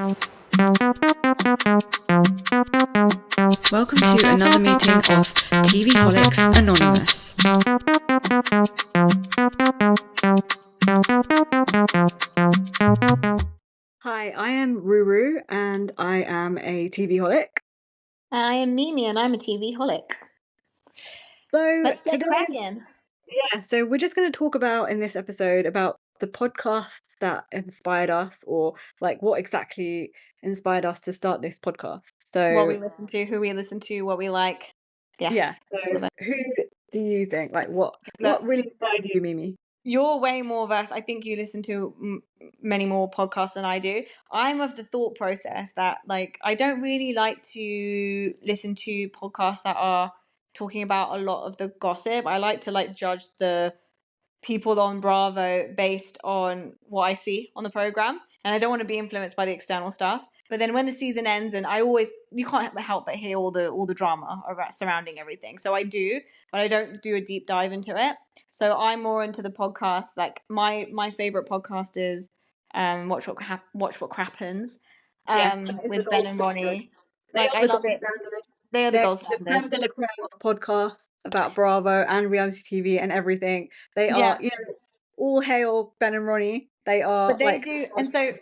Welcome to another meeting of TVholics Anonymous. Hi, I am Ruru and I am a TVholic. I am Mimi and I'm a TVholic. So Let's get today, cracking. so we're just going to talk about in this episode about the podcasts that inspired us, or like what exactly inspired us to start this podcast. So What we listen to, who we listen to, what we like. Yes. yeah. So who do you think, like, what really inspired you, Mimi? You're way more versed. I think you listen to many more podcasts than I do. I'm of the thought process that, like, I don't really like to listen to podcasts that are talking about a lot of the gossip. I like to judge the people on Bravo based on what I see on the program, and I don't want to be influenced by the external stuff. But then when the season ends, and you can't help but hear all the drama surrounding everything. So I do, but I don't do a deep dive into it. So I'm more into the podcast. Like my favorite podcast is Watch What Crappens, with Ben and Ronnie. Like, I love it. They are the gold standard. Creme de la creme of podcasts about Bravo and reality TV and everything. They are, all hail Ben and Ronnie. They are, but they do, and so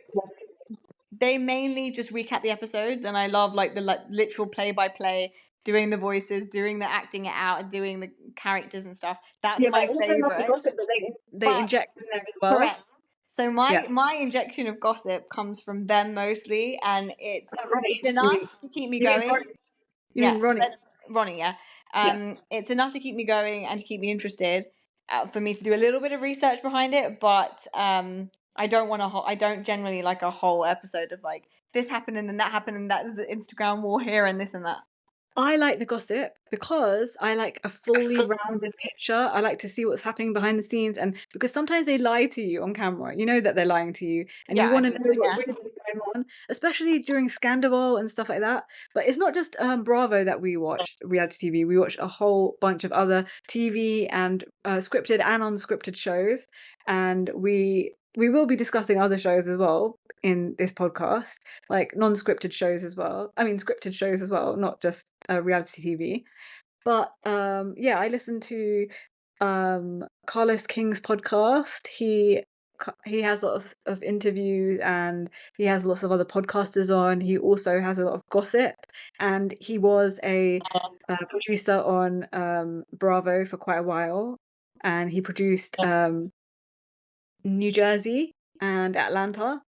they mainly just recap the episodes, and I love the literal play-by-play, doing the voices, doing the acting it out, and doing the characters and stuff. That's my favorite. The gossip that they inject in there as well. Correct. So my injection of gossip comes from them mostly, and it's enough to keep me going. You mean Ronnie? Ronnie, yeah. It's enough to keep me going and to keep me interested, for me to do a little bit of research behind it, but I don't generally like a whole episode of like this happened and then that happened and that is an Instagram war here and this and that. I like the gossip because I like a fully rounded picture. I like to see what's happening behind the scenes, and because sometimes they lie to you on camera, you know that they're lying to you, and you want to know what really is going on, especially during Scandal and stuff like that. But it's not just Bravo that we watch reality TV. We watch a whole bunch of other TV and scripted and unscripted shows, and we will be discussing other shows as well in this podcast, like non-scripted shows as well. I mean, scripted shows as well, not just reality TV. But I listen to Carlos King's podcast. He has lots of interviews, and he has lots of other podcasters on. He also has a lot of gossip, and he was a producer on Bravo for quite a while, and he produced New Jersey and Atlanta.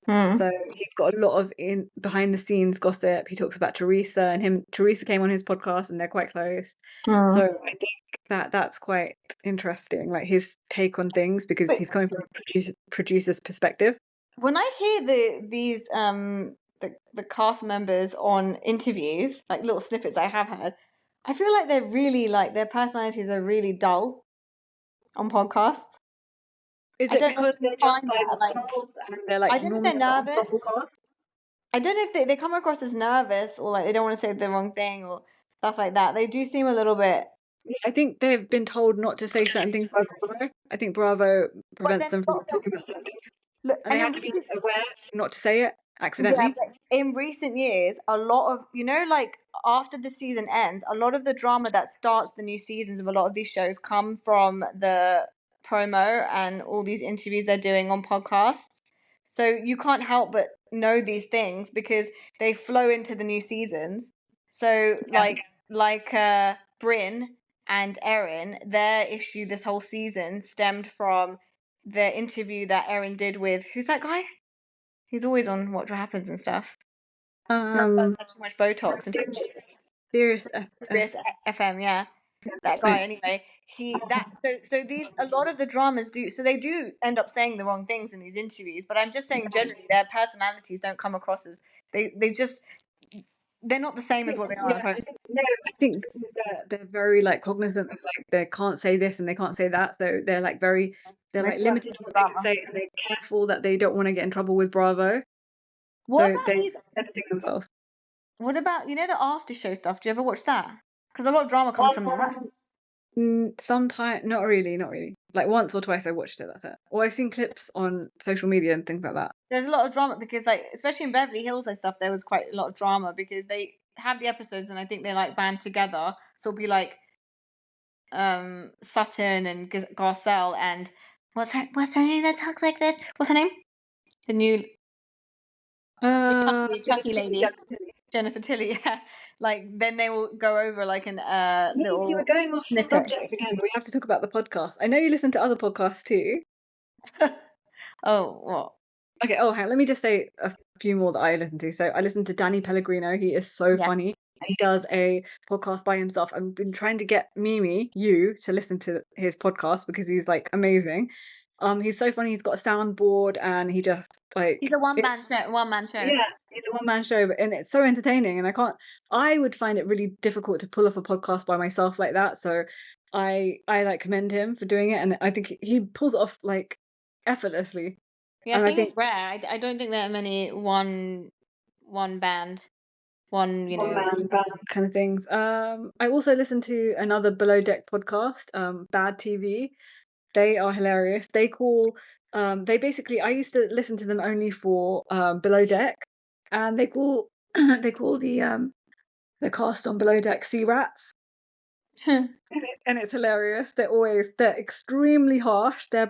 So he's got a lot of behind the scenes gossip. He talks about Teresa, and Teresa came on his podcast and they're quite close. So I think that's quite interesting, like his take on things, because he's coming from a producer's perspective. When I hear these the cast members on interviews, like little snippets I have heard, I feel like they're really, like, their personalities are really dull on podcasts. Is it because they're just and they're like, I don't know if they're nervous. I don't know if they come across as nervous, or like they don't want to say the wrong thing or stuff like that. They do seem a little bit. Yeah, I think they've been told not to say certain things by Bravo. I think Bravo prevents them from talking about certain things. And they have to be aware not to say it accidentally. Yeah, but in recent years, a lot of, like, after the season ends, a lot of the drama that starts the new seasons of a lot of these shows come from the promo and all these interviews they're doing on podcasts. So you can't help but know these things because they flow into the new seasons. So like Bryn and Erin, their issue this whole season stemmed from the interview that Erin did with, who's that guy? He's always on Watch What Happens and stuff. That's too much Botox and Serious FM, yeah. That guy, anyway. So these, a lot of the dramas they do end up saying the wrong things in these interviews, but I'm just saying generally their personalities don't come across as they're not the same as what they are. I think they're very like cognizant of like they can't say this and they can't say that, so they're like limited to what they can say, and they're careful that they don't want to get in trouble with Bravo. What about they're editing themselves. What about the after show stuff? Do you ever watch that? Because a lot of drama comes from that. Sometimes, not really. Like once or twice I watched it, that's it. Or I've seen clips on social media and things like that. There's a lot of drama because, like, especially in Beverly Hills and stuff, there was quite a lot of drama because they have the episodes and I think they like band together. So it'll be like Sutton and Garcelle and what's her name that talks like this? What's her name? The new Chucky lady. Jennifer Tilly, yeah. Like then they will go over like an little. You were going off snippet. subject again. We have to talk about the podcast. I know you listen to other podcasts too. Oh, what? Okay. Oh, hang on. Let me just say a few more that I listen to. So I listen to Danny Pellegrino. He is so funny. He does a podcast by himself. I've been trying to get you to listen to his podcast because he's like amazing. He's so funny. He's got a soundboard and he just like he's a one man show. Yeah, he's a one-man show, and it's so entertaining. And I would find it really difficult to pull off a podcast by myself like that. So I like commend him for doing it, and I think he pulls it off like effortlessly. Yeah, and I think it's rare. I don't think there are many one band, one man band kind of things. I also listen to another Below Deck podcast, Bad TV. They are hilarious. They basically, I used to listen to them only for Below Deck, and they call the cast on Below Deck Sea Rats. and it's hilarious. They're extremely harsh. They're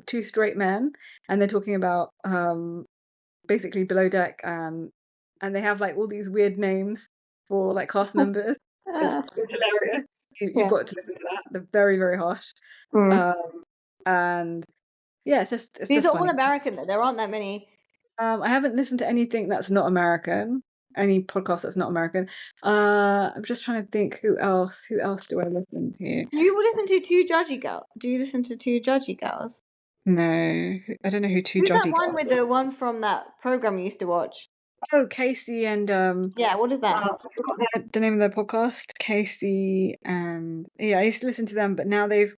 two straight men, and they're talking about basically Below Deck, and they have like all these weird names for like cast members. It's hilarious. You've got to listen to that. They're very, very harsh. And yeah, it's these are funny. all American though. There aren't that many. I haven't listened to anything that's not American. Any podcast that's not American. I'm just trying to think who else do I listen to? Do you listen to Two Judgy Girls? Do you listen to Two Judgy Girls? No, I don't know who Two Judgy Girls. Who's that one with the one from that program you used to watch? Oh, Casey and yeah, what is that? I forgot the name of their podcast. Casey and I used to listen to them, but now they're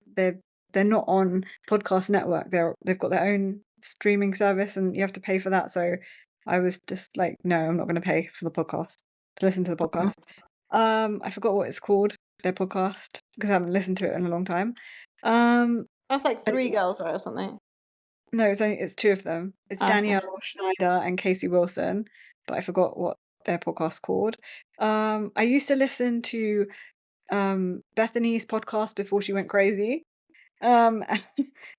not on Podcast Network. They've got their own streaming service, and you have to pay for that. So I was just like, no, I'm not going to pay for the podcast to listen to the podcast. I forgot what it's called, their podcast, because I haven't listened to it in a long time. That's like Three Girls, right, or something. No, it's two of them. It's Danielle Schneider and Casey Wilson, but I forgot what their podcast's called. I used to listen to Bethany's podcast before she went crazy. And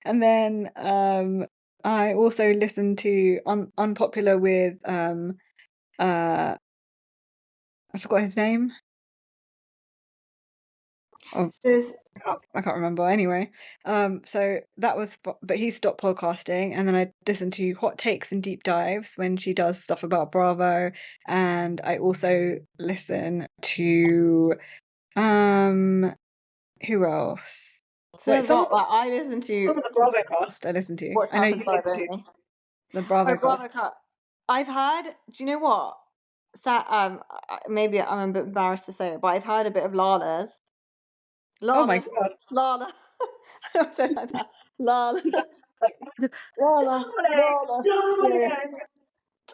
then I also listened to Unpopular with I forgot his name. Oh, I can't remember. Anyway, so that was, but he stopped podcasting, and then I listened to Hot Takes and Deep Dives when she does stuff about Bravo, and I also listen to who else? Wait, I listen to some of the Bravo cast. I listen to. I know you listen to the Bravo cast. I've heard. Do you know what? Maybe I'm a bit embarrassed to say it, but I've heard a bit of Lala's. Oh my god, Lala! I don't say like that. Lala, Lala,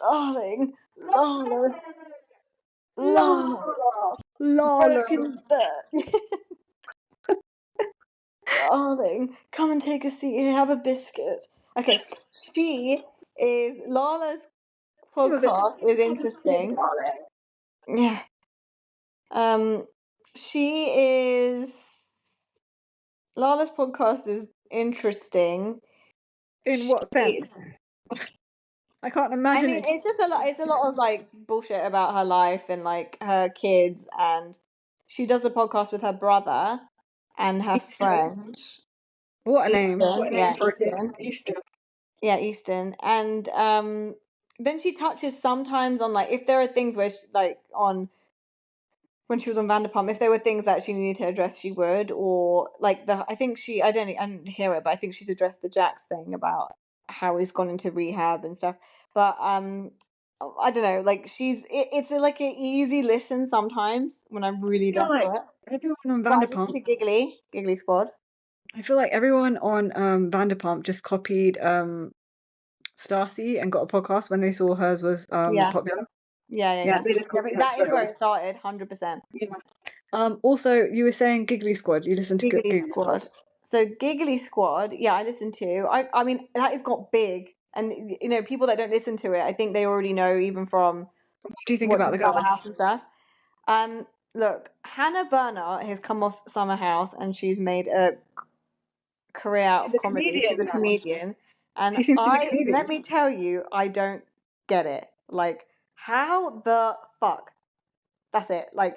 darling, Lala, broken back. Darling, come and take a seat here, have a biscuit. Okay, Lala's podcast is interesting. Yeah. Lala's podcast is interesting. In what sense? I can't imagine. I mean, it's just a lot. It's a lot of like bullshit about her life and like her kids, and she does a podcast with her brother and her friend. What a name! Yeah, Easton. Yeah, Easton. And then she touches sometimes on like if there are things where she, like on when she was on Vanderpump, if there were things that she needed to address, she would. Or like I didn't hear it, but I think she's addressed the Jax thing about how he's gone into rehab and stuff. But I don't know, like it's like an easy listen sometimes when I'm really desperate. Everyone on Vanderpump. To Giggly Squad. I feel like everyone on Vanderpump just copied Stassi and got a podcast when they saw hers was popular. Yeah. That is where it started, 100%. Yeah. Also, you were saying Giggly Squad. You listened to Giggly Giggly Squad. Squad. So Giggly Squad, yeah, I listened to. I mean, that has got big, and you know, people that don't listen to it, I think they already know even from What do you think about watching the Summer House girls? and stuff. Look, Hannah Berner has come off Summer House and she's made a career out She's of a comedy. comedian She's a now. comedian, and She seems to be a let comedian. me tell you, I don't get it. Like, how the fuck? That's it. Like,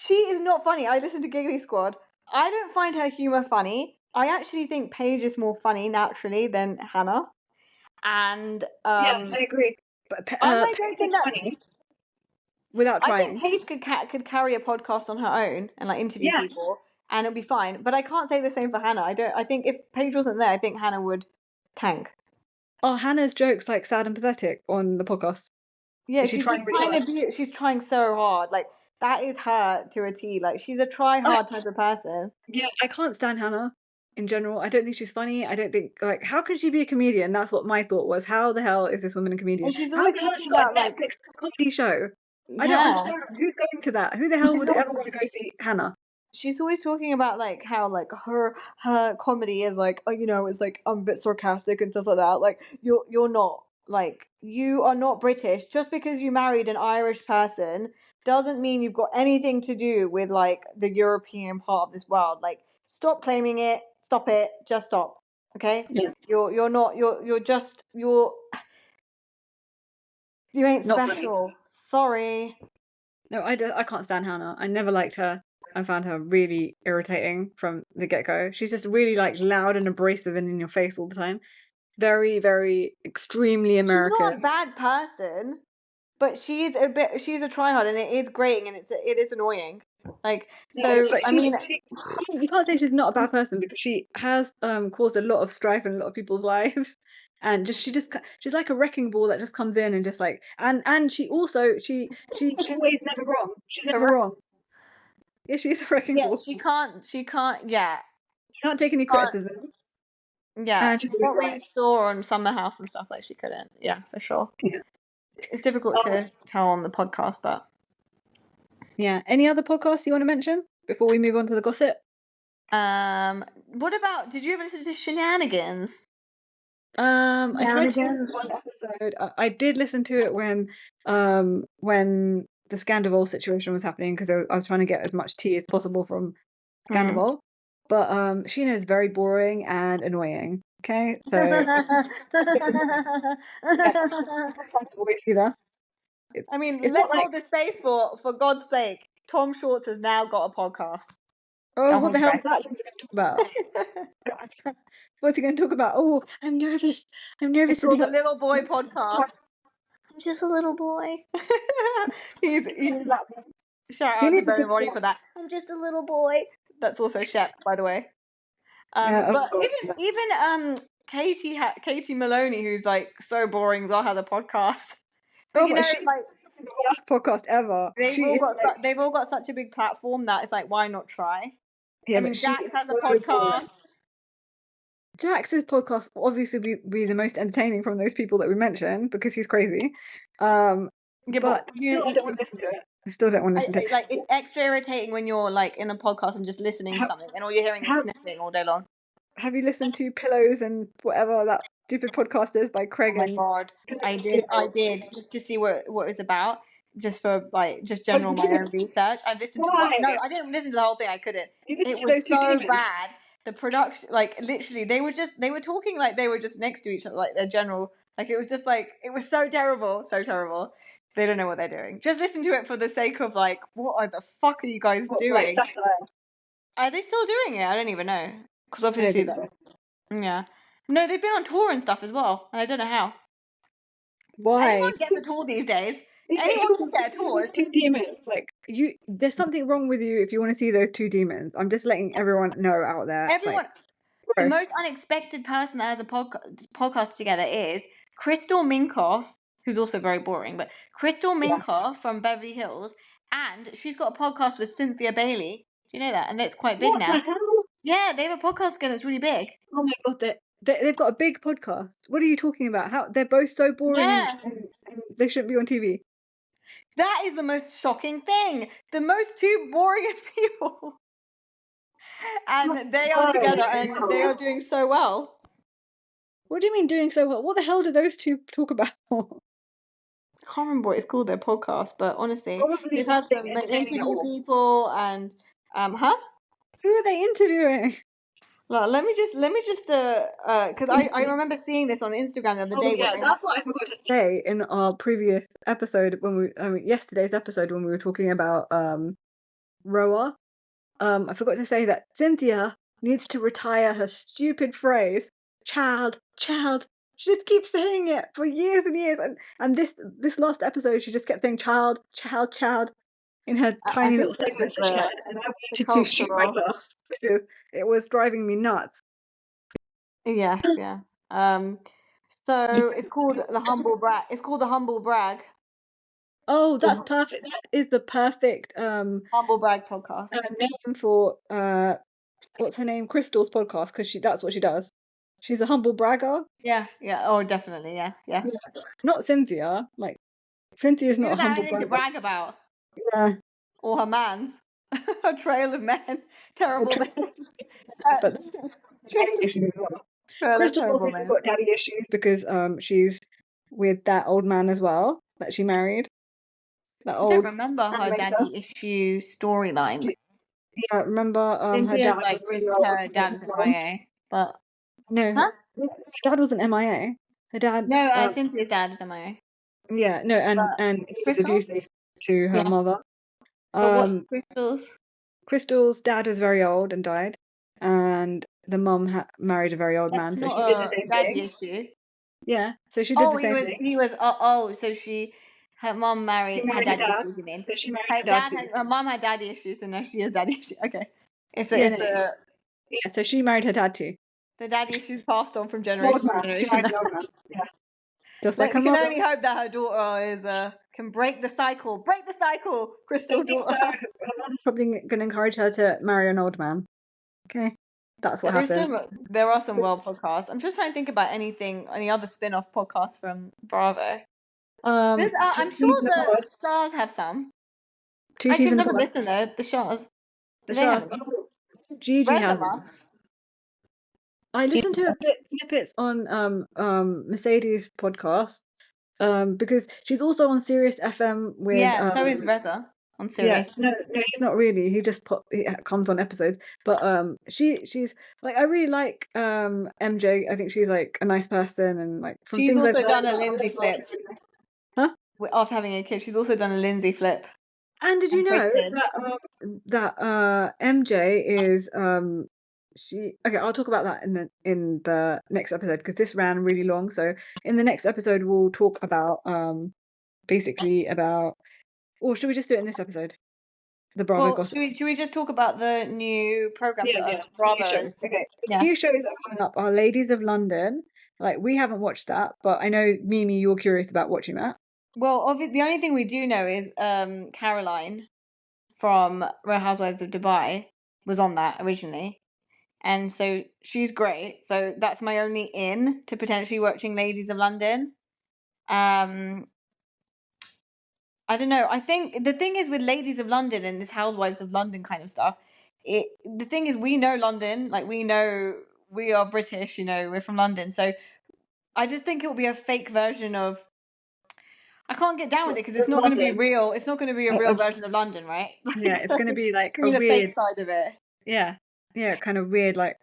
she is not funny. I listen to Giggly Squad. I don't find her humor funny. I actually think Paige is more funny naturally than Hannah. And Yeah, I agree. But I don't Paige think is that. funny without I think trying. Paige could carry a podcast on her own and like interview Yeah. people, and it'll be fine. But I can't say the same for Hannah. I don't. I think if Paige wasn't there, I think Hannah would tank. Are Hannah's jokes like sad and pathetic on the podcast? Yeah, Is she she's trying just really trying hard? to be. She's trying so hard. Like that is her to a T. Like she's a try I, hard type of person. yeah, I can't stand Hannah in general. I don't think she's funny. I don't think like how can she be a comedian? That's what my thought was. How the hell is this woman a comedian? And she's How always the hell has talking she got about a like, Netflix comedy show? I don't yeah. understand. Who's going to that? Who the hell She's would al- ever want to go see Hannah? she's always talking about like how like her comedy is like, oh, you know, it's like I'm a bit sarcastic and stuff like that. Like you're not, like, you are not British. Just because you married an Irish person doesn't mean you've got anything to do with like the European part of this world. Like stop claiming it. Stop it. Just stop. Okay? Yeah, You're not you're just you ain't not funny. special. Sorry. No, I can't stand Hannah. I never liked her. I found her really irritating from the get-go. She's just really like loud and abrasive and in your face all the time. Very, very extremely She's not a American. bad person, but she's a tryhard, and it is grating, and it is annoying. Like, No, so but I mean, you can't say she's not a bad person because she has caused a lot of strife in a lot of people's lives. And she's like a wrecking ball that just comes in and just like and she also she's always never wrong. She's never correct. wrong. Yeah, she's a wrecking Yeah, ball. she can't, yeah, She can't take she any can't, criticism. yeah. And she's always What we right. saw on Summer House and stuff, like she couldn't, yeah, for sure. Yeah. It's difficult to tell on the podcast, but Yeah. Any other podcasts you want to mention before we move on to the gossip? what about? Did you ever listen to Shenanigans? I tried to listen Shenanigans. to one episode. I did listen to it when the Scandival situation was happening because I was trying to get as much tea as possible from Scandival. But Sheena is very boring and annoying. Okay, so voice either. I mean, It's not let's like, hold the space for God's sake. Tom Shorts has now got a podcast. oh, Don't what hold the the hell space. is that Lindsay going to talk about? God. What's he going to talk about? Oh, I'm nervous. I'm nervous It's to be called the on. Little Boy Podcast. I'm just a little boy. he's Slap him. shout He out to needs a Ben good and Ronnie slap. for that. I'm just a little boy. That's also Shep, by the way. Yeah, oh But God. even Katie Maloney, who's like so boring, as well, has a podcast. But Oh, you but know, she's it's like the worst podcast ever. She is like, they've all got such a big platform that it's like, why not try? yeah, I but mean, she Jax is has a so podcast. boring. Jax's podcast will obviously be the most entertaining from those people that we mentioned because he's crazy. Yeah, But but still, I don't want to listen to it. I still don't want to listen to it. like, it's extra irritating when you're like in a podcast and just listening to Have, something and all you're hearing is have, sniffling all day long. have you listened to Pillows and whatever that stupid podcast is by Oh Craig my and god, I Pillows? did just to see what it was about, just for like just Oh, general you my own didn't? research. I listened to Why? one. No, I didn't listen to the whole thing. I couldn't. You listened It to was those two so demons. bad. The production, like literally, they were talking like they were just next to each other, like their general. Like it was just like it was so terrible, so terrible. They don't know what they're doing. Just listen to it for the sake of like, what the fuck are you guys What, like doing? satire? Are they still doing it? I don't even know. Because I don't obviously, think so. yeah. No, they've been on tour and stuff as well, and I don't know how. Why? Anyone gets a tour these days. It Anyone was can get a tour. those two demons. Like there's something wrong with you if you want to see those two demons. I'm just letting everyone know out there. Like, Everyone. The gross. most unexpected person that has a podcast together is Crystal Minkoff, who's also very boring, but Crystal Yeah. Minkoff from Beverly Hills, and she's got a podcast with Cynthia Bailey. Do you know that? And that's quite big What the now. hell? Yeah, they have a podcast together that's really big. Oh my God, they've got a big podcast. What are you talking about? How they're both so boring Yeah. and they shouldn't be on TV. That is the most shocking thing. The most two boringest people. And they are together and they are doing so well. What do you mean doing so well? What the hell do those two talk about? I can't remember what it's called, their podcast, but honestly, Probably they've had nothing some entertaining at interview all. people and huh? Who are they interviewing? Well, let me just because I remember seeing this on Instagram the other day. Yeah, that's what I forgot to say in our previous episode yesterday's episode when we were talking about Roa. I forgot to say that Cynthia needs to retire her stupid phrase, child, child. She just keeps saying it for years and years, and this last episode she just kept saying child, child, child in her tiny little segments that she had, and I wanted to shoot myself because it was driving me nuts. Yes, yeah. So it's called the Humble Brag. It's called the Humble Brag. Oh, that's perfect. That is the perfect Humble Brag podcast name for what's her name? Crystal's podcast, because that's what she does. She's a humble bragger. Yeah. Oh, definitely. Yeah. Not Cynthia. Like Cynthia's She not a doesn't have humble anything to bragger. brag about. Yeah. Or her man's. A trail of men. Terrible men. But daddy issues as well. Crystal's obviously got daddy issues because she's with that old man as well that she married. That old. I don't remember her daddy issue storyline. Yeah, remember Cynthia's her dad like her dad is MIA, but no, her dad wasn't MIA. Her dad. No, Cynthia's dad is MIA. Yeah, no, and he was abusive to her mother. But what's Crystal's dad was very old and died, and the mum married a very old man, so she did the same daddy thing. issue. Yeah, so she did the same thing. He was so her mum married her daddy issues. You mean? So she married her dad too. Her mum had daddy issues, so now she has daddy issues. Okay, yeah. So she married her dad too. The daddy issues passed on from generation to generation. Yeah. Just like her mother. can only hope that her daughter can break the cycle. Break the cycle, Crystal's daughter. Her mother's probably going to encourage her to marry an old man. Okay, that's what happened. There are some well podcasts. I'm just trying to think about any other spin-off podcasts from Bravo. I'm sure the Shahs have some. I can never listen though. The Shahs. The Shahs. Gigi has them. I listened to a bit snippets on Mercedes' podcast because she's also on Sirius FM with so is Reza on Sirius. Yeah, no, he's not really. He just comes on episodes. But she's like, I really like MJ. I think she's like a nice person, and like from she's things also done a Lindsay flip. Huh? After having a kid, she's also done a Lindsay flip. And did you know that MJ is okay, I'll talk about that in the next episode because this ran really long. So in the next episode we'll talk about basically about, or should we just do it in this episode? The Bravo gossip. Should we just talk about the new programs Bravo is? Okay. New shows that are coming up are Ladies of London. Like, we haven't watched that, but I know Mimi, you're curious about watching that. Well, obviously, the only thing we do know is Caroline from Real Housewives of Dubai was on that originally. And so she's great. So that's my only in to potentially watching Ladies of London. I don't know. I think the thing is with Ladies of London and this Housewives of London kind of stuff, the thing is we know London, like we know we are British, we're from London. So I just think it will be a fake version of. I can't get down with it because it's not going to be real. It's not going to be a real version of London, right? Yeah, it's going to be like a weird fake side of it. Yeah, kind of weird, like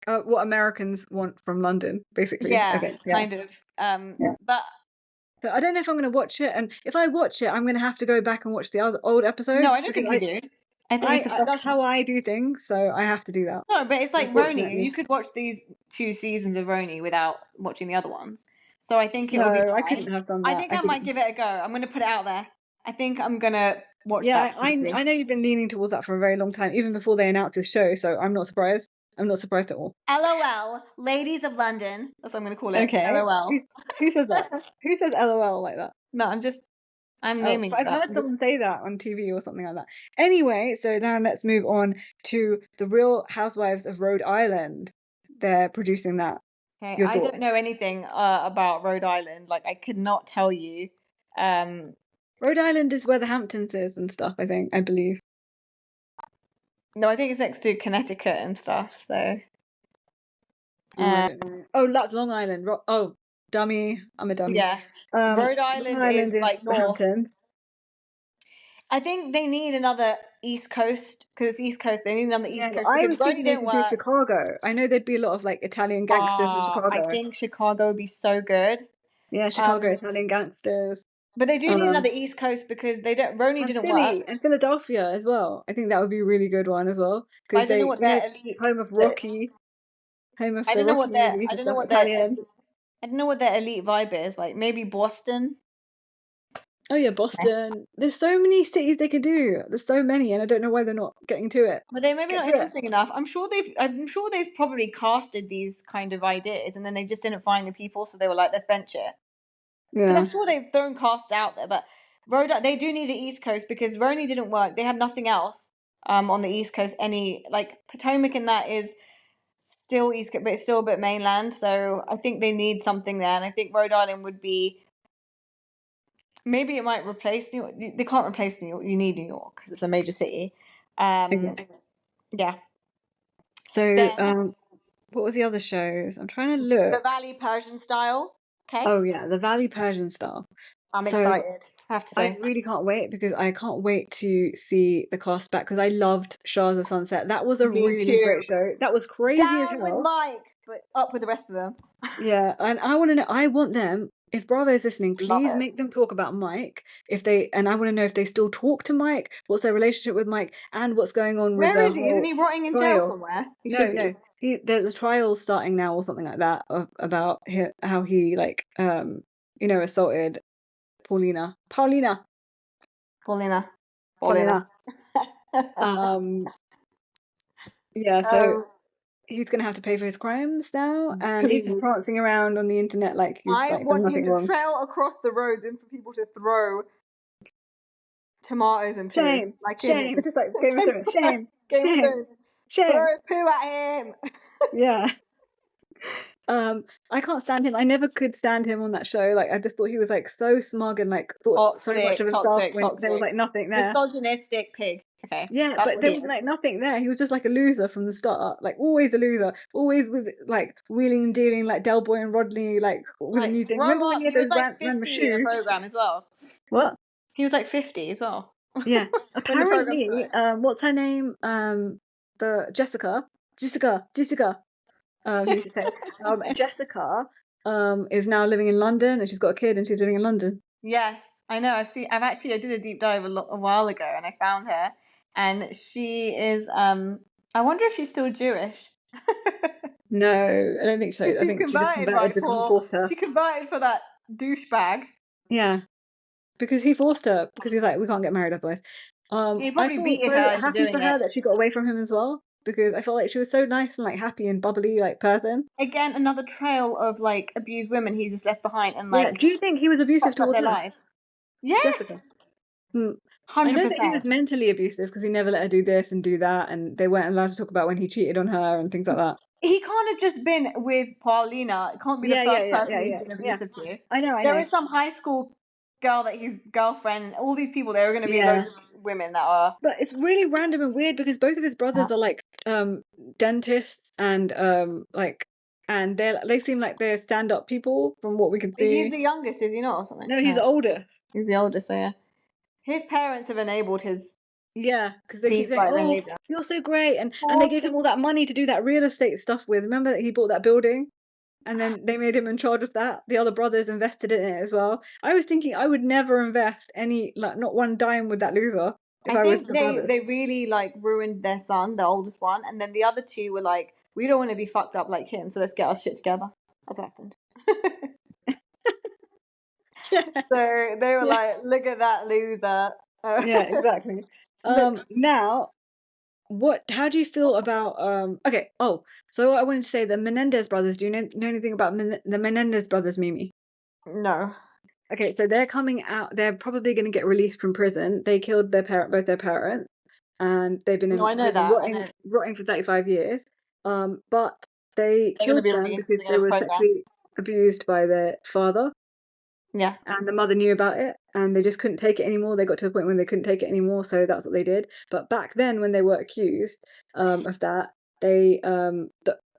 what Americans want from London, basically. Yeah, kind of. But. So I don't know if I'm going to watch it, and if I watch it, I'm going to have to go back and watch the other old episodes. No, I don't think you do. I think that's how I do things, so I have to do that. No, but it's like Roni. You could watch these 2 seasons of Roni without watching the other ones. So I think it would be fine. I couldn't have done that. I think I might give it a go. I'm going to put it out there. I think I'm going to watch that. Yeah, I know you've been leaning towards that for a very long time, even before they announced this show, so I'm not surprised. I'm not surprised at all. LOL, Ladies of London. That's what I'm going to call it. Okay. LOL. Who says that? Who says LOL like that? No, I'm naming it. I've heard someone say that on TV or something like that. Anyway, so now let's move on to the Real Housewives of Rhode Island. They're producing that. Okay, I don't know anything about Rhode Island. Like, I could not tell you Rhode Island is where the Hamptons is and stuff, I believe. No, I think it's next to Connecticut and stuff. So. I don't know. Oh, that's Long Island. Oh, dummy. I'm a dummy. Yeah. Long Rhode Island is like the north. Hamptons. I think they need another East Coast because it's East Coast. They need another East Coast I because was thinking Roni they didn't should do work. Chicago. I know there'd be a lot of like Italian gangsters in Chicago. I think Chicago would be so good. Yeah, Chicago Italian gangsters. But they do need another East Coast because they don't. Roni didn't Philly work. and Philadelphia as well. I think that would be a really good one as well because I don't know what their elite. home of Rocky, home of I the don't know Rocky what their. movies I and don't know stuff. what Italian. their. I don't know what their elite vibe is. Like maybe Boston. Oh yeah, Boston. There's so many cities they could do. There's so many, and I don't know why they're not getting to it. But they maybe not interesting enough. I'm sure they've probably casted these kind of ideas, and then they just didn't find the people, so they were like, let's bench it. Because I'm sure they've thrown casts out there, but they do need the East Coast because Roni didn't work. They have nothing else on the East Coast. Any like Potomac and that is still East Coast, but it's still a bit mainland. So I think they need something there, and I think Rhode Island would be. Maybe it might replace New York. They can't replace New York. You need New York because it's a major city. Yeah. So, Then, what was the other shows? I'm trying to look. the Valley Persian style. Okay. Oh yeah, the Valley Persian style. I'm excited. I have to say. I really can't wait because I can't wait to see the cast back because I loved Shahs of Sunset. That was a really great show. That was crazy as hell. Down with Mike, but up with the rest of them. Yeah, and I want to know. I want them. If Bravo's listening, please make them talk about Mike. And I want to know if they still talk to Mike. What's their relationship with Mike, and what's going on with Where is he? Isn't he rotting in jail somewhere? No. The trial's starting now or something like that about how he assaulted Paulina. Yeah, so he's gonna have to pay for his crimes now, and he's just prancing around on the internet like he's I like want him nothing to wrong. trail across the road and for people to throw tomatoes and poo. Shame, it's just like Game of Thrones. Shame. Throw poo at him. Yeah. I can't stand him. I never could stand him on that show. Like I just thought he was like so smug and like thought so much of himself when there was like nothing there. Misogynistic pig. Okay. Yeah, but there was like nothing there. He was just like a loser from the start. Like always a loser. Always with like wheeling and dealing like Del Boy and Rodney like with a new thing. Remember when he had those random shoes? In the program as well. What? He was like 50 as well. Yeah. Apparently, what's her name? The Jessica. He used to say, Jessica is now living in London and she's got a kid and she's living in London. Yes, I know. I did a deep dive a while ago and I found her, and she is. I wonder if she's still Jewish. No, I don't think so. I think she just converted because he forced her. She converted for that douchebag. Yeah, because he forced her because he's like, we can't get married otherwise. He probably beat her. Happy for her that she got away from him as well. Because I felt like she was so nice and like happy and bubbly like person. Again, another trail of like abused women he's just left behind and like. Yeah. Do you think he was abusive towards their lives? Yes. Jessica. 100%. I know that he was mentally abusive because he never let her do this and do that, and they weren't allowed to talk about when he cheated on her and things like that. He can't have just been with Paulina. It can't be the first person he's been abusive to. I know. There is some high school girl that his girlfriend, and all these people. There are going to be loads of women that are. But it's really random and weird because both of his brothers are like dentists and and they seem like they're stand-up people from what we can see. He's the youngest, is he not, or something? No, he's the oldest. He's the oldest, so yeah. His parents have enabled his. Yeah, because they keep saying, "Oh, you're so great," and they gave him all that money to do that real estate stuff with. Remember that he bought that building, and then they made him in charge of that. The other brothers invested in it as well. I was thinking I would never invest not one dime with that loser. I think they really like ruined their son, the oldest one, and then the other two were like, we don't want to be fucked up like him, so let's get our shit together. That's what happened. So they were like, look at that loser. Yeah, exactly. Now, how do you feel about okay, so I wanted to say the Menendez brothers. Do you know anything about the Menendez brothers, Mimi? No. Okay, so they're coming out. They're probably going to get released from prison. They killed both their parents, and they've been rotting for 35 years. But they killed them because they were sexually abused by their father. Yeah. And the mother knew about it, and they just couldn't take it anymore. They got to the point when they couldn't take it anymore, so that's what they did. But back then, when they were accused of that, they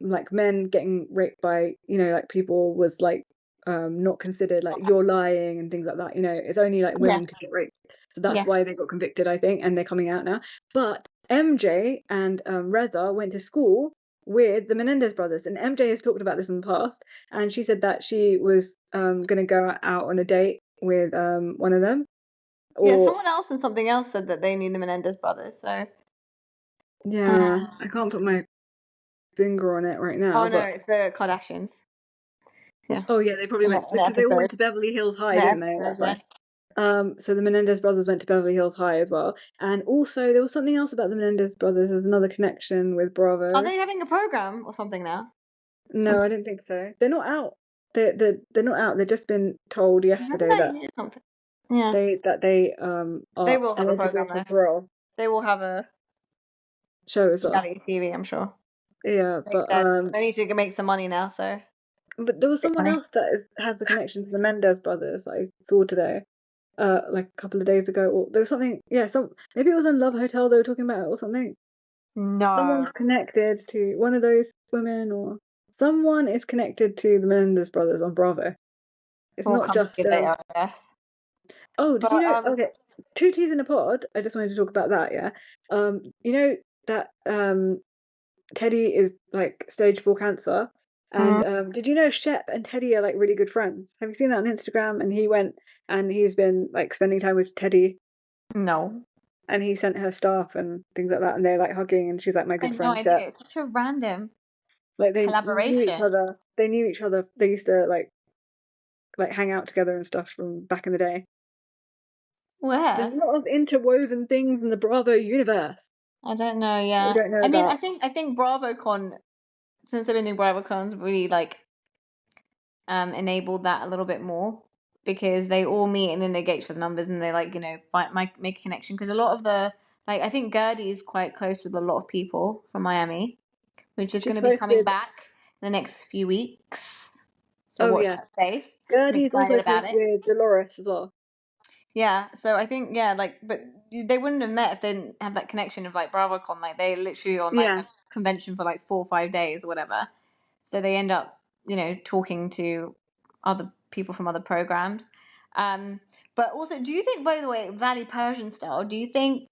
like men getting raped by like people was like not considered, like you're lying and things like that. It's only like Yeah. women could get raped, so that's Yeah. why they got convicted, I think, and they're coming out now. But MJ and Reza went to school with the Menendez brothers, and MJ has talked about this in the past, and she said that she was going to go out on a date with one of them. Yeah, Or someone else and something else said that they knew the Menendez brothers, so yeah, I can't put my finger on it right now, oh no, but it's the Kardashians. Yeah. oh yeah, they probably went In the because they all went episode. to Beverly Hills High, In the didn't they? episode, That's why. So the Menendez brothers went to Beverly Hills High as well, and also there was something else about the Menendez brothers. There's another connection with Bravo. Are they having a program or something now? No, I didn't think so. They're not out. They're not out. They've just been told yesterday that something. Yeah. they They are will have a eligible program for though. parole. They will have a Show as well. reality TV, I'm sure. Yeah, but they need to make some money now, so. But there was someone else that has a connection to the Menendez brothers that I saw today, like a couple of days ago. Or there was something, yeah, maybe it was in Love Hotel they were talking about it or something. No. Someone's connected to one of those women, or someone is connected to the Menendez brothers on Bravo. It's We'll not come just. to you later, I guess. Oh, did you know? But, Okay, two teas in a pod. I just wanted to talk about that. Yeah. You know that Teddy is like stage 4 cancer. And did you know Shep and Teddy are like really good friends? Have you seen that on Instagram? And he went and he's been like spending time with Teddy, no. and he sent her stuff and things like that, and they're like hugging, and she's like my I good had friend no idea. Shep. It's such a random Like they knew each collaboration. other. They knew each other. They used to like hang out together and stuff from back in the day. Where? There's a lot of interwoven things in the Bravo universe. I don't know, yeah. We don't know I mean, about. I think BravoCon, since I've been doing BravoCons, really like enabled that a little bit more, because they all meet and then they get each other numbers and they like, make a connection, because a lot of the I think Gertie is quite close with a lot of people from Miami, which is going to be coming back in the next few weeks. So watch that space. Gertie's also close with Dolores as well. Yeah, so I think but they wouldn't have met if they didn't have that connection of like BravoCon. Like they literally on a convention for like 4 or 5 days or whatever. So they end up, talking to other people from other programs. But also, do you think, by the way, Valley Persian style, do you think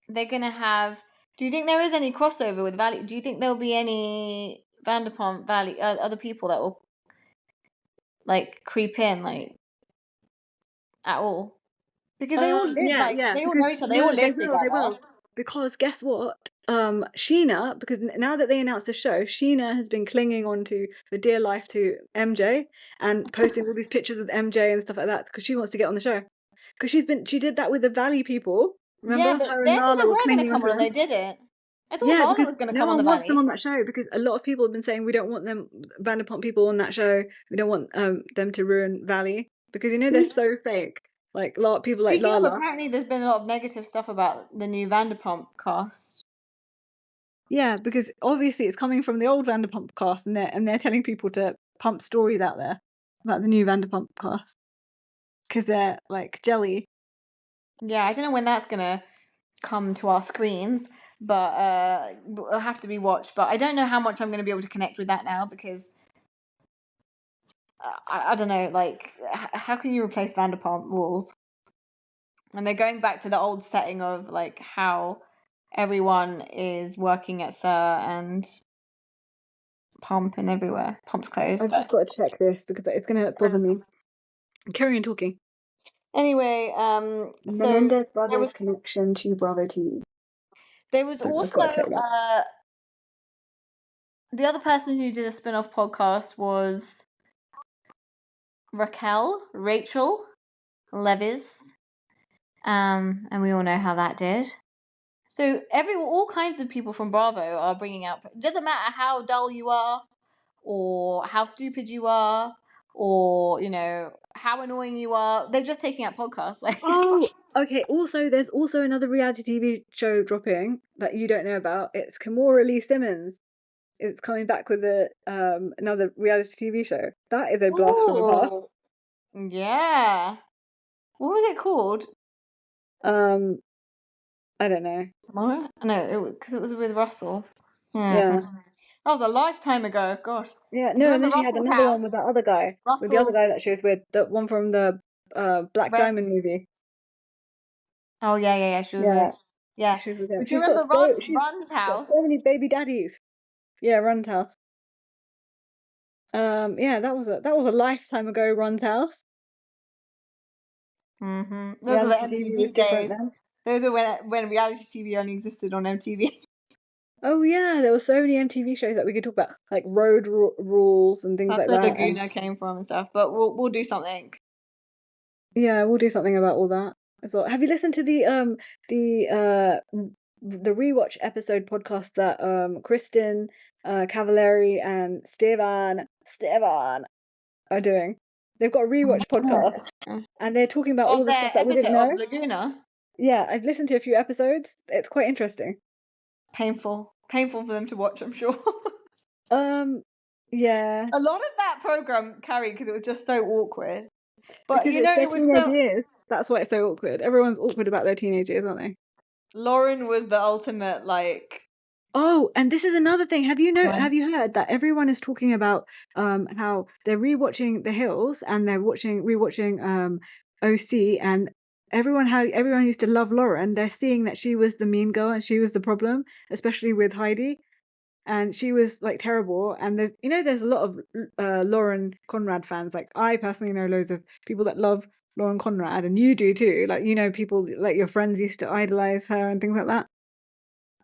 they're gonna have? Do you think there is any crossover with Valley? Do you think there'll be any Vanderpump Valley other people that will like creep in at all? Because they all live they all know each other. They all live together. They will. Because guess what? Scheana, because now that they announced the show, Scheana has been clinging on to for dear life to MJ and posting all these pictures of MJ and stuff like that because she wants to get on the show. Because she did that with the Valley people. Remember, yeah, but her they and Lala were going to clinging come on and they didn't. I thought Lala was going to come on the Valley. No one wants them on that show because a lot of people have been saying we don't want them Vanderpump people on that show. We don't want them to ruin Valley because they're so fake. Like a lot of people like Lala. Apparently, there's been a lot of negative stuff about the new Vanderpump cast. Yeah, because obviously it's coming from the old Vanderpump cast, and they're telling people to pump stories out there about the new Vanderpump cast because they're like jelly. Yeah, I don't know when that's gonna come to our screens, but it'll have to be watched. But I don't know how much I'm gonna be able to connect with that now because I don't know. Like, how can you replace Vanderpump Rules? And they're going back to the old setting of like how everyone is working at Sir and Pump and everywhere. Pump's closed. I've just got to check this because it's going to bother me. Carry on talking. Anyway, Menendez brothers connection to Bravo TV. There was also the other person who did a spin-off podcast was Rachel Levis. And we all know how that did. So all kinds of people from Bravo are bringing out. It doesn't matter how dull you are, or how stupid you are, or how annoying you are. They're just taking out podcasts. Oh, okay. Also, there's also another reality TV show dropping that you don't know about. It's Kimora Lee Simmons. It's coming back with another reality TV show. That is a blast from the past. Yeah. What was it called? I don't know. No, because it was with Russell. Yeah. That was a lifetime ago. Gosh. Yeah, Do you no, and remember then she had Russell's another house? one with that other guy, with the other Russell's guy that she was with, the one from the Black Diamond Reps. movie. Oh yeah. She was Yeah, with. Yeah. she's with him. But do you remember Run's She's got house? so many baby daddies. Yeah, Run's house. Yeah, that was a lifetime ago, Run's house. Those are the Reality TV was MTV different days. then. Those are when reality TV only existed on MTV. Oh yeah, there were so many MTV shows that we could talk about, like Rules and things That's like where that. And Laguna came from and stuff. But we'll do something. yeah, we'll do something about all that as well. Have you listened to the rewatch episode podcast that Kristen Cavallari and Stevan are doing? They've got a rewatch podcast and they're talking about all Of the their stuff that we didn't episode know. of Laguna. Yeah, I've listened to a few episodes. It's quite interesting. Painful for them to watch, I'm sure. Yeah. A lot of that program carried because it was just so awkward. But Because you it's know, their it was teenage so. years. That's why it's so awkward. Everyone's awkward about their teenage years, aren't they? Lauren was the ultimate, like. Oh, and this is another thing. Have you Right. heard that everyone is talking about how they're rewatching The Hills and they're rewatching OC, and how everyone used to love Lauren. They're seeing that she was the mean girl and she was the problem, especially with Heidi, and she was like terrible. And there's a lot of Lauren Conrad fans. Like I personally know loads of people that love Lauren Conrad, and you do too. Like people like your friends used to idolize her and things like that.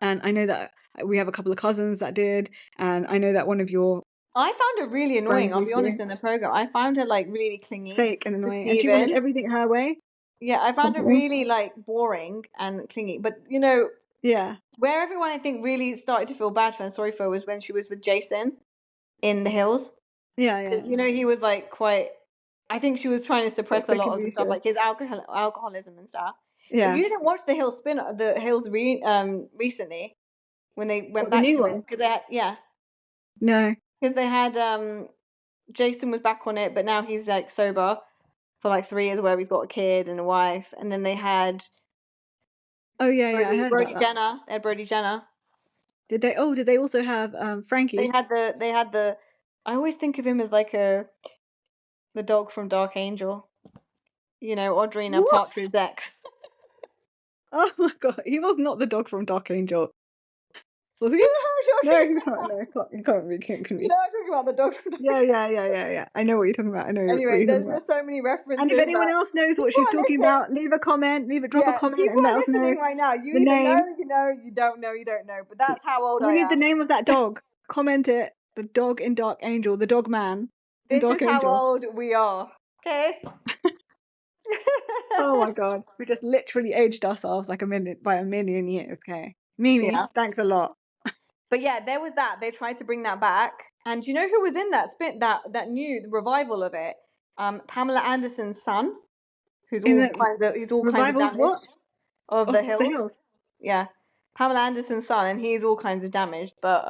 And I know that we have a couple of cousins that did, and I know that one of your I found her really annoying, friends I'll used be to. honest, in the program. I found her like really clingy Fake and to annoying, and she wanted Steven. everything her way. Yeah, I found her Constantly. really like boring and clingy. But Yeah, where everyone I think really started to feel bad for and sorry for was when she was with Jason in The Hills. yeah. Because he was like quite. I think she was trying to suppress a Toxic, lot of the stuff, abusive. like his alcoholism and stuff. But Yeah. you didn't watch the Hills recently when they went What, the back new to it one? because they had No. because they had Jason was back on it, but now he's like sober for like 3 years, where he's got a kid and a wife, and then they had. Oh yeah, I heard Brody about that. Jenner. They had Brody Jenner. Did they? Oh, did they also have Frankie? They had the. I always think of him as like the dog from Dark Angel. Audrina What? Partridge's ex. Oh my god, he was not the dog from Dark Angel. Was he? You know what I'm No, talking he about? can't. No, he can't be. Can't You be. know what I'm talking about, the dog from Dark Angel. Yeah. I know what you're talking about. I know what Anyway, you're there's talking about. just so many references. And if anyone else knows what she's talking about, leave a comment. Drop a comment people and let are us know listening right now. You the either name. know, you don't know, you don't know. But that's how old We I need the am. name of that dog. Comment it. The dog in Dark Angel. The dog man in This Dark is how Angel. old we are. Okay. Oh my god, we just literally aged ourselves like by a million years. Okay, Mimi, Yeah. thanks a lot. But yeah, there was that. They tried to bring that back, and do you know who was in that new revival of it? Pamela Anderson's son, who's In all the kinds of revival of what? damaged of Of The The Hills. Hills. Yeah, Pamela Anderson's son, and he's all kinds of damaged. But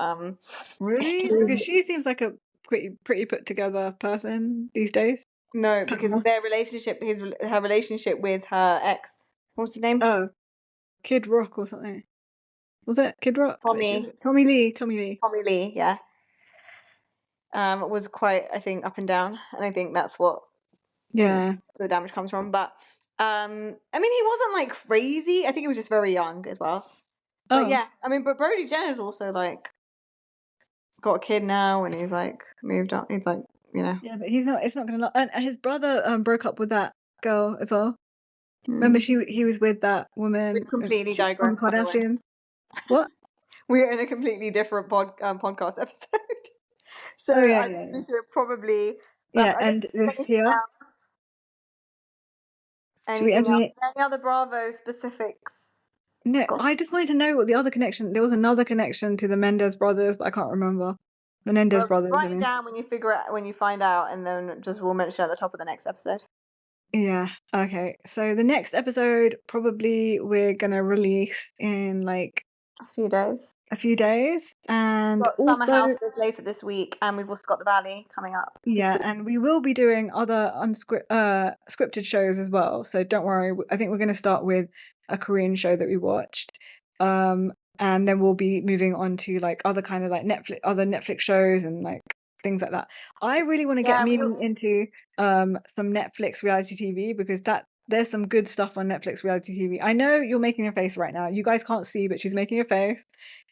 Really? Because she seems like a pretty put together person these days. no, because their relationship, her relationship with her ex, what's his name? Oh, Kid Rock or something. Was it Kid Rock? Tommy Lee. Yeah. Was quite, I think, up and down, and I think that's what the damage comes from. But I mean, he wasn't like crazy. I think he was just very young as well. But yeah, I mean, but Brody Jenner's also like got a kid now, and he's like moved on. He's like, Yeah, but he's not. It's not gonna. And his brother broke up with that girl as well. Remember, he was with that woman. We completely Kim digressed, by the way. Kardashian. What? We're in a completely different podcast episode. So I think we should probably. And this here. Anything else? Any other Bravo specifics? No, I just wanted to know what the other connection. There was another connection to the Menendez brothers, but I can't remember. Menendez brothers. Write it down when you find out, and then we'll mention it at the top of the next episode. Yeah. Okay. So the next episode probably we're gonna release in like a few days. a few days, and We've got Summer also House later this week, and we've also got The Valley coming up. yeah, and we will be doing other scripted shows as well. So don't worry. I think we're going to start with a Korean show that we watched, and then we'll be moving on to like other kind of like Netflix shows and like things like that. I really want to get Mimi into some Netflix reality TV because there's some good stuff on Netflix reality TV. I know you're making a face right now. You guys can't see, but she's making a face.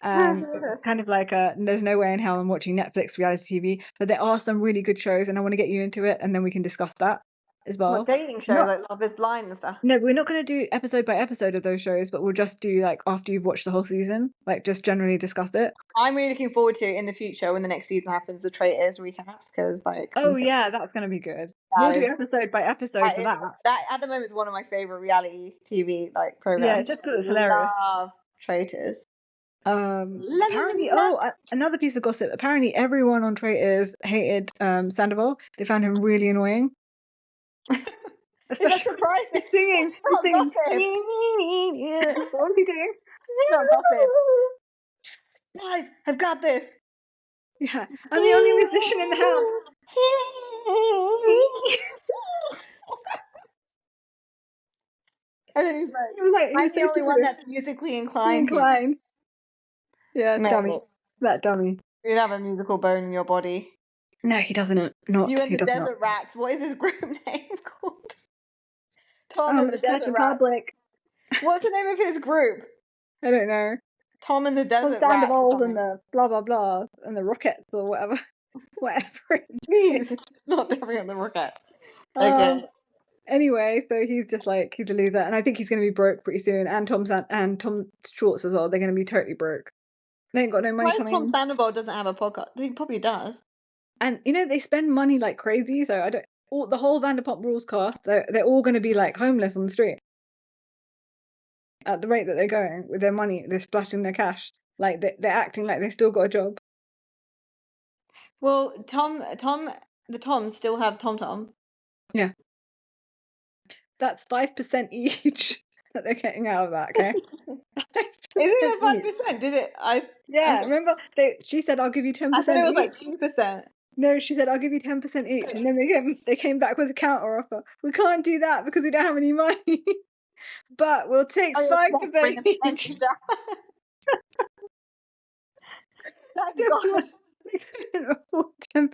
And kind of like there's no way in hell I'm watching Netflix reality TV, but there are some really good shows and I want to get you into it and then we can discuss that as well. What dating shows like Love is Blind and stuff? No, we're not going to do episode by episode of those shows, but we'll just do like after you've watched the whole season, like just generally discuss it. I'm really looking forward to in the future when the next season happens, the Traitors recaps, because like yeah, that's going to be good. We'll do episode by episode for that. That at the moment is one of my favorite reality TV like programs. Yeah, it's just because it's hilarious. Love Traitors. Apparently, another piece of gossip. Apparently, everyone on Traitors hated Sandoval. They found him really annoying. Especially he's singing. What is he doing? Not gossip. Guys, I've got this. Yeah, I'm the only musician in the house. And then he's like, I'm the only one that's musically inclined. Yeah, dummy. That dummy. You don't have a musical bone in your body. No, he doesn't. Not. You and the Desert Rats. What is his group name called? Tom and the Desert Rats. What's the name of his group? I don't know. Tom and the Desert Rats. Sandoval's and the blah blah blah and the Rockets or whatever. Please, not definitely on the Rockets. Okay. Anyway, so he's just like he's a loser, and I think he's going to be broke pretty soon. And Tom Schwartz as well. They're going to be totally broke. They ain't got no money coming. Tom Sandoval doesn't have a podcast. He probably does. And you know they spend money like crazy. So I don't. The whole Vanderpump Rules cast, they're all going to be like homeless on the street. At the rate that they're going with their money, they're splashing their cash. Like they're acting like they still got a job. Well, the Toms still have Tom. Yeah. That's 5% each that they're getting out of that. Okay. Is it 5%? Did it? Remember she said I'll give you 10%. I thought it was like 2%. No, she said I'll give you 10% each, and then they came back with a counter offer. We can't do that because we don't have any money, but we'll take 5% each. Thank God. They couldn't afford 10%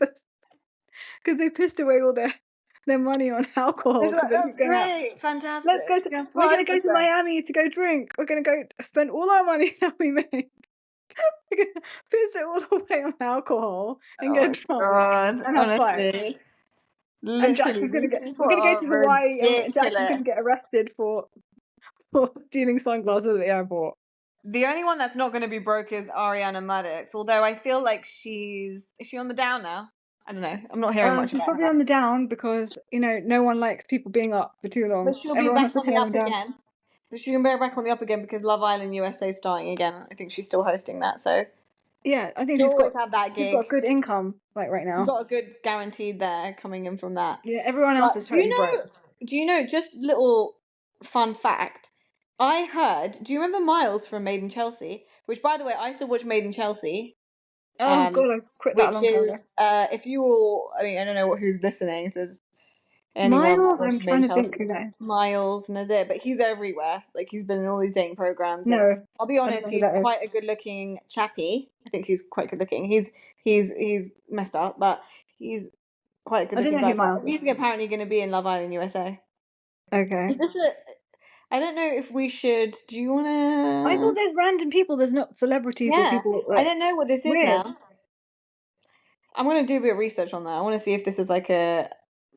because they pissed away all their money on alcohol. That's great, fantastic. We're gonna go to Miami to go drink. We're gonna go spend all our money that we make. We're gonna piss it all away on alcohol and get drunk. God, and honestly, and Jackson's we're gonna go to Hawaii and Jackson's gonna get arrested for stealing sunglasses at the airport. The only one that's not going to be broke is Ariana Maddox. Although I feel like is she on the down now? I don't know. I'm not hearing much. She's probably on the down because no one likes people being up for too long. But she'll be back on the up again. She can be back on the up again because Love Island USA is starting again. I think she's still hosting that. So yeah, I think she's got that gig. She's got good income like right now. She's got a good guaranteed there coming in from that. Yeah, everyone else is totally broke. Do you know? Just little fun fact. I heard. Do you remember Miles from Made in Chelsea? Which, by the way, I still watch Made in Chelsea. Oh God, I quit that long time ago. If you all, I mean, I don't know who's listening. If there's anyone Miles, I'm trying to think who that. Miles Nazir, but he's everywhere. Like he's been in all these dating programs. No, I'll be honest, he's quite a good-looking chappie. I think he's quite good-looking. He's messed up, but he's quite a good-looking guy. He's apparently going to be in Love Island USA. Okay. Is this I don't know if we should. Do you want to? I thought there's random people. There's not celebrities or people. Like, I don't know what this is now. I'm going to do a bit of research on that. I want to see if this is like a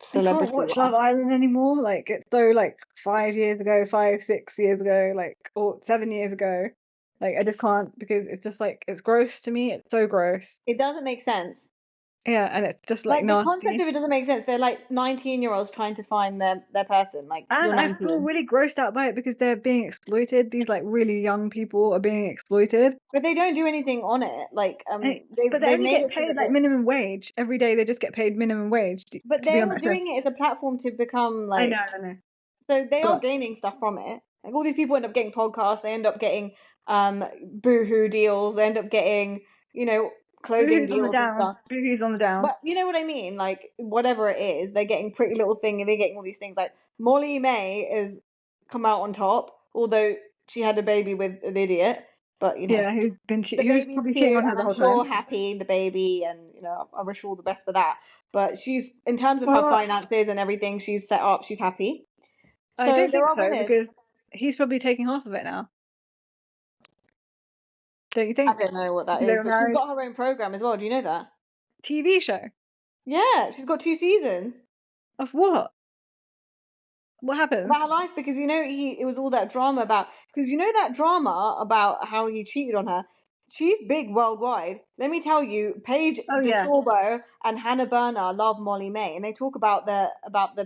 celebrity. I can't watch Love Island anymore. Like it's so like 5 years ago, 6 years ago, like or 7 years ago. Like I just can't because it's just like it's gross to me. It's so gross. It doesn't make sense. Yeah, and it's just like the concept of it doesn't make sense. They're like 19-year-olds trying to find their person. Like, and I feel really grossed out by it because they're being exploited. These like really young people are being exploited. But they don't do anything on it. Like, but they only get paid like minimum wage every day. They just get paid minimum wage. But they're doing it as a platform to become like. I know. So they are gaining stuff from it. Like all these people end up getting podcasts. They end up getting boohoo deals. They end up getting, clothing Boohoo's on the deals and down. stuff. Boohoo's on the down. But you know what I mean? Like, whatever it is, they're getting Pretty Little Thing and they're getting all these things. Like, Molly May is come out on top, although she had a baby with an idiot. But, Yeah, who's the baby's probably cheating cute on her and the I'm whole sure time. happy, the baby, and, I wish her all the best for that. But she's, in terms of her Well, finances and everything, she's set up, she's happy. I So don't there think are so winners. because he's probably taking half of it now. Don't you I think? don't know what that Because they is, were but she's married. got her own program as well. Do you know that? TV show Yeah, she's got 2 seasons of what? What happened? about her life because it was all that drama about because that drama about how he cheated on her. She's big worldwide. Let me tell you, Paige Oh yeah. DeSorbo and Hannah Berner love Molly May, and they talk about the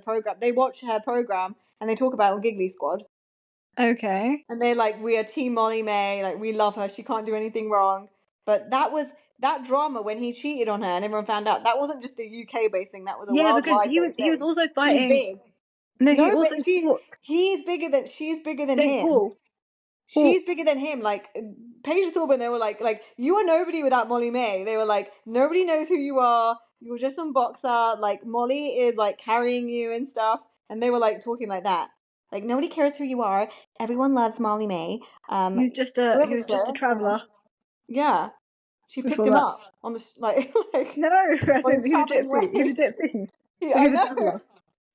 program. They watch her program and they talk about it on Giggly Squad. Okay. And they're like, we are Team Molly May. Like, we love her. She can't do anything wrong. But that drama when he cheated on her and everyone found out. That wasn't just a UK based thing. That was a Yeah, because worldwide based he was thing. also She's fighting. big. No, he No, but also fought she's bigger than St. him. Paul. She's bigger than him. Like Paige Thorburn, they were like you are nobody without Molly May. They were like nobody knows who you are. You're just some boxer. Like Molly is like carrying you and stuff. And they were like talking like that. Like nobody cares who you are. Everyone loves Molly May. He was just a traveler. Yeah, she picked Before him that. up on the like No, I on think his he's a traveling gypsy. He's a ways. gypsy. Yeah, So I he's a know. traveler.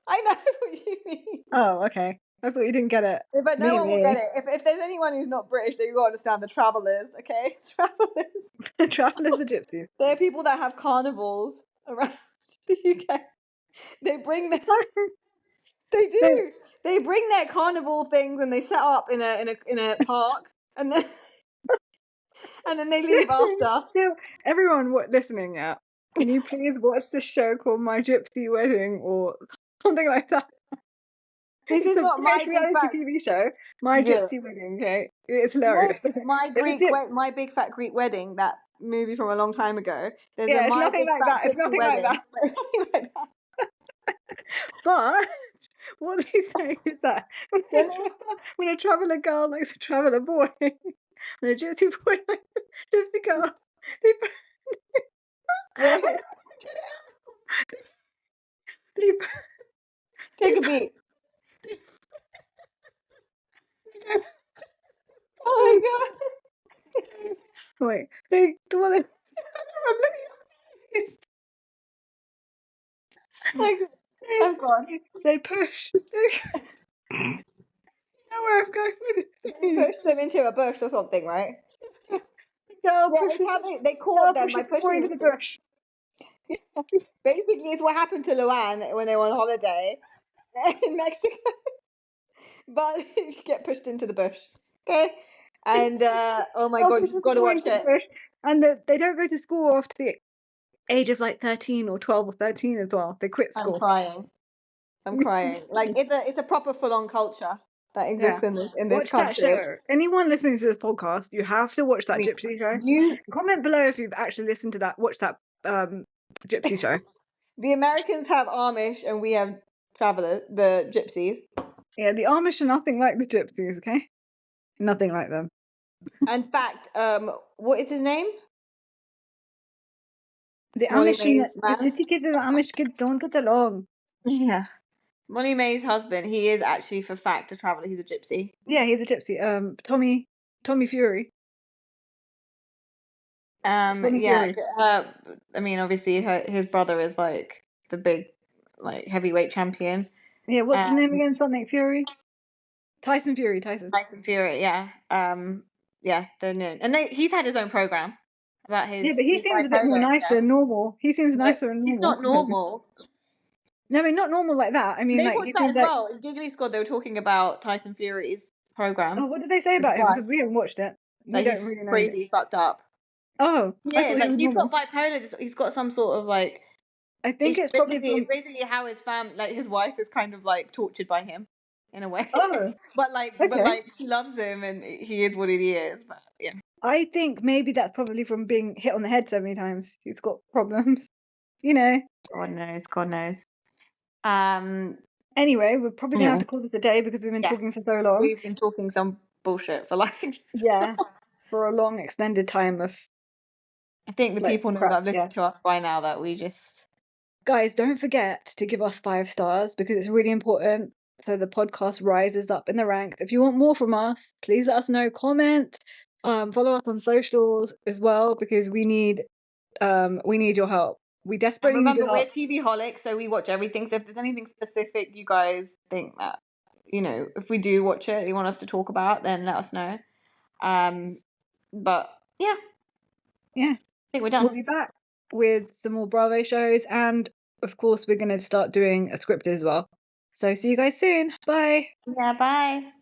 I know what you mean. Oh, okay. I thought you didn't get it. But no one will get Maybe. it. If there's anyone who's not British, then you got to understand the travellers, okay? Travellers. Travelers are gypsies. They're people that have carnivals around the UK. They bring their, they No, do. They bring their carnival things and they set up in a park and then they leave after. everyone listening, can you please watch this show called My Gypsy Wedding or something like that? This is It's a not my British big reality fat. TV show, My Yeah. Gypsy Wedding. Okay, it's You know, hilarious. my big fat Greek wedding, that movie from a long time ago. There's a Yeah, it's my nothing big like fat that. It's gypsy nothing like wedding. that. It's nothing like that. But what they say is that when a traveller girl likes a traveller boy, when a gypsy boy likes a gypsy girl, they Take a beat. Oh my god. wait, they Like, I'm gone. they push. You know where I'm going with They it. pushed them into a bush or something, right? Girl Yeah, pushes, it's how they caught them by pushes the boy pushing into them. the bush. Basically, it's what happened to Luann when they were on holiday in Mexico. But you get pushed into the bush. Okay? And oh my Girl god, pushes you've the got to boy watch into the it. bush, and they don't go to school after the age of like 13 or 12 or 13 as well. They quit I'm school. crying. I'm crying. Like it's a proper full on culture that exists Yeah. in this Watch that country. show. Anyone listening to this podcast, you have to watch that I mean, Gypsy show. you Comment below if you've actually listened to that. Watch that Gypsy show. the Americans have Amish and we have travelers, the gypsies. Yeah, the Amish are nothing like the Gypsies. Okay, nothing like them. In fact, what is his name? The Molly Amish and May's the man. city kids and the Amish kids don't get along. Yeah. Molly May's husband, he is actually for fact a traveller. He's a gypsy. Yeah, he's a gypsy. Tommy Fury. Tommy Yeah. Fury. I mean, obviously, his brother is like the big, like heavyweight champion. Yeah, what's his name again? Something Fury. Tyson Fury. Tyson. Tyson Fury. Yeah. Yeah. They're known, and he's had his own program about Yeah, but he his seems a bit more bipolar and nicer stuff. and normal. He seems But nicer and he's normal not compared to. normal. No, I mean not normal like that. I mean They like watched he that seems as like. well. In Giggly Squad, they were talking about Tyson Fury's program. Oh, what did they say about him? Because we haven't watched it. We Like don't he's really know. crazy, fucked up. Oh, I Yeah, thought he like was he's got normal. bipolar. He's got some sort of like. I think it's probably from. It's basically how his like his wife is kind of like tortured by him, in a way. Oh, but okay. she loves him and he is what he is. But yeah. I think maybe that's probably from being hit on the head so many times. He's got problems, you know. God knows. God knows. Anyway, we're probably gonna have to call this a day because we've been talking for so long. We've been talking some bullshit for like. Yeah. for a long extended time of I think the people know that have listened to us by now that we just... Guys, don't forget to give us 5 stars because it's really important so the podcast rises up in the ranks. If you want more from us, please let us know. Comment, follow us on socials as well because we need your help. We desperately need your help. Remember, we're TVholics, so we watch everything. So if there's anything specific you guys think that, you know, if we do watch it, you want us to talk about, then let us know. But yeah. I think we're done. We'll be back with some more Bravo shows, and of course, we're going to start doing a script as well. So see you guys soon. Bye. Yeah, bye.